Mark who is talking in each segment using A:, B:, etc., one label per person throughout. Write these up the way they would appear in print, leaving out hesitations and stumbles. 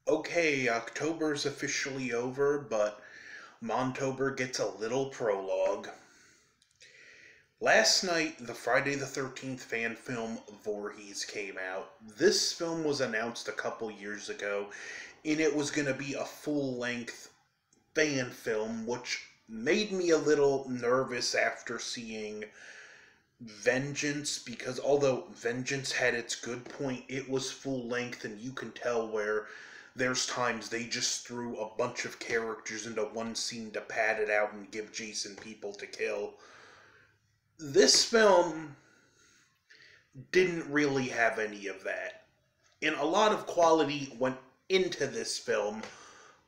A: Okay, October's officially over, but Montober gets a little prologue. Last night, the Friday the 13th fan film Voorhees came out. This film was announced a couple years ago, and it was going to be a full-length fan film, which made me a little nervous after seeing Vengeance, because although Vengeance had its good point, it was full length, and you can tell where there's times they just threw a bunch of characters into one scene to pad it out and give Jason people to kill. This film didn't really have any of that. And a lot of quality went into this film.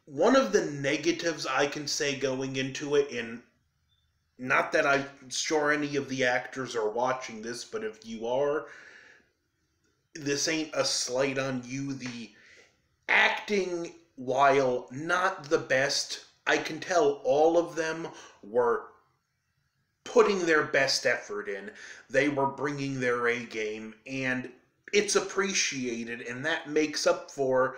A: One of the negatives I can say going into it, and not that I'm sure any of the actors are watching this, but if you are, this ain't a slight on you. The acting, while not the best, I can tell all of them were putting their best effort in. They were bringing their A game, and it's appreciated, and that makes up for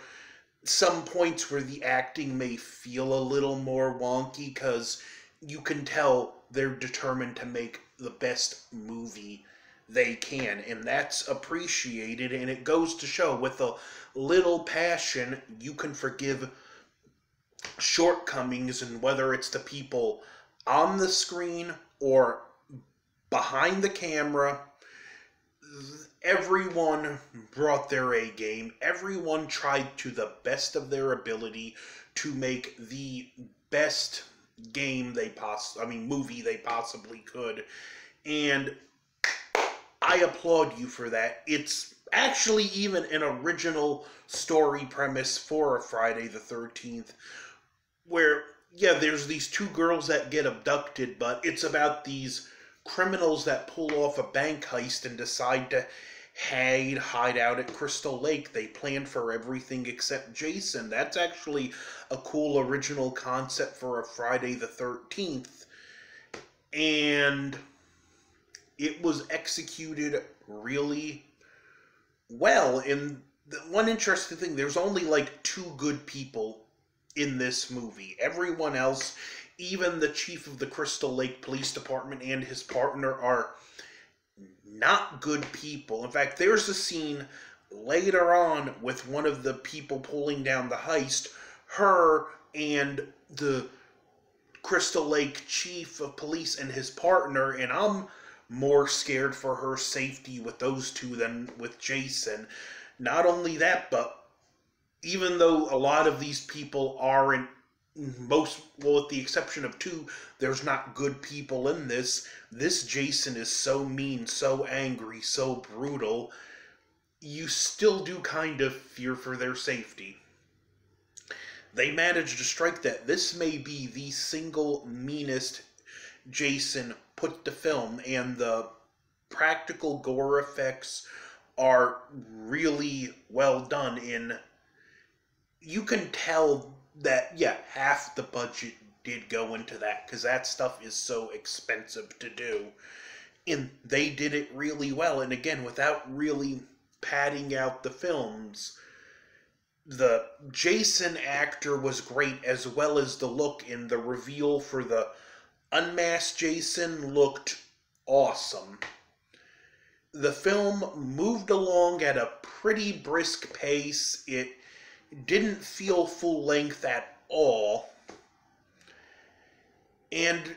A: some points where the acting may feel a little more wonky, because you can tell they're determined to make the best movie they can, and that's appreciated. And it goes to show, with a little passion, you can forgive shortcomings, and whether it's the people on the screen or behind the camera, everyone brought their A game. Everyone tried to the best of their ability to make the best movie they possibly could. And I applaud you for that. It's actually even an original story premise for a Friday the 13th, where, yeah, there's these two girls that get abducted, but it's about these criminals that pull off a bank heist and decide to hide out at Crystal Lake. They plan for everything except Jason. That's actually a cool original concept for a Friday the 13th. And it was executed really well. And the one interesting thing, there's only like two good people in this movie. Everyone else, even the chief of the Crystal Lake Police Department and his partner, are not good people. In fact, there's a scene later on with one of the people pulling down the heist, her and the Crystal Lake chief of police and his partner, and I'm more scared for her safety with those two than with Jason. Not only that, but even though a lot of these people aren't, with the exception of two, there's not good people in this. This Jason is so mean, so angry, so brutal. You still do kind of fear for their safety. They managed to strike that. This may be the single meanest Jason put to film, and the practical gore effects are really well done. You can tell that, yeah, half the budget did go into that, because that stuff is so expensive to do. And they did it really well, and again, without really padding out the films. The Jason actor was great, as well as the look, and the reveal for the unmasked Jason looked awesome. The film moved along at a pretty brisk pace. It didn't feel full length at all. And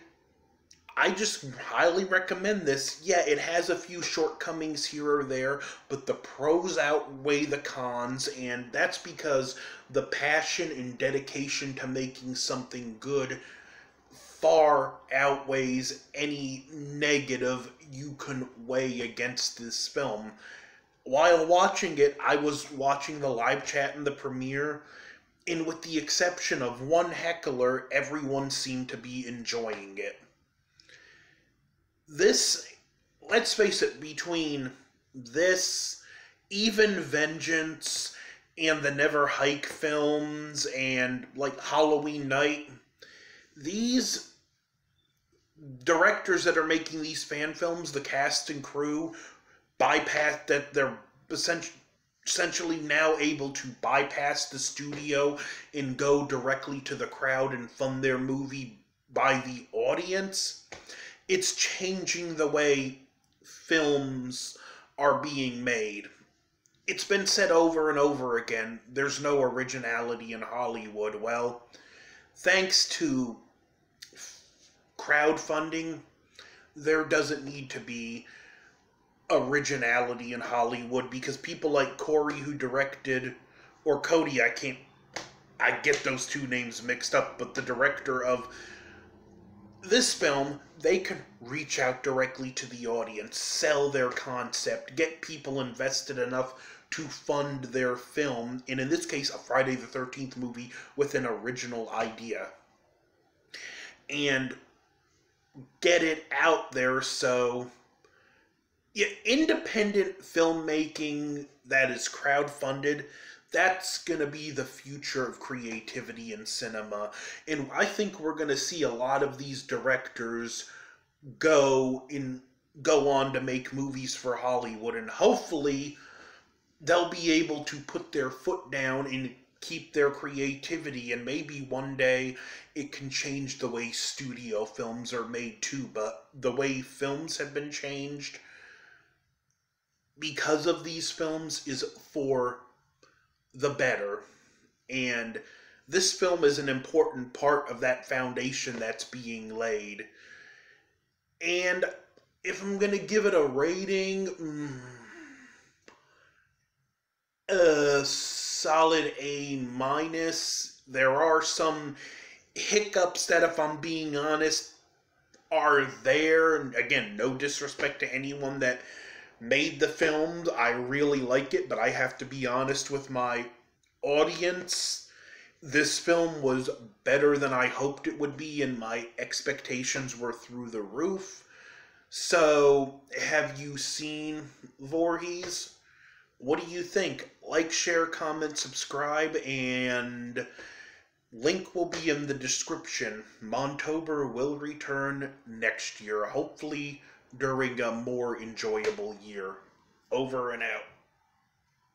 A: I just highly recommend this. Yeah, it has a few shortcomings here or there, but the pros outweigh the cons, and that's because the passion and dedication to making something good far outweighs any negative you can weigh against this film. While watching it, I was watching the live chat in the premiere, and with the exception of one heckler, everyone seemed to be enjoying it. This, let's face it, between this, even Vengeance, and the Never Hike films, and like Halloween Night, these directors that are making these fan films, the cast and crew, bypass that they're essentially essentially now able to bypass the studio and go directly to the crowd and fund their movie by the audience. It's changing the way films are being made. It's been said over and over again, there's no originality in Hollywood. Well, thanks to crowdfunding, there doesn't need to be originality in Hollywood because people like Corey, who directed, or Cody, I get those two names mixed up, but the director of this film, they can reach out directly to the audience, sell their concept, get people invested enough to fund their film, and in this case, a Friday the 13th movie with an original idea. And get it out there so independent filmmaking that is crowdfunded, that's going to be the future of creativity in cinema. And I think we're going to see a lot of these directors go on to make movies for Hollywood, and hopefully they'll be able to put their foot down and keep their creativity, and maybe one day it can change the way studio films are made too. But the way films have been changed because of these films is for the better, and this film is an important part of that foundation that's being laid. And if I'm gonna give it a rating, a solid A minus. There are some hiccups that, if I'm being honest, are there. And again, no disrespect to anyone that made the films. I really like it, but I have to be honest with my audience. This film was better than I hoped it would be, and my expectations were through the roof. So, have you seen Voorhees? What do you think? Like, share, comment, subscribe, and link will be in the description. Montober will return next year, hopefully during a more enjoyable year. Over and out.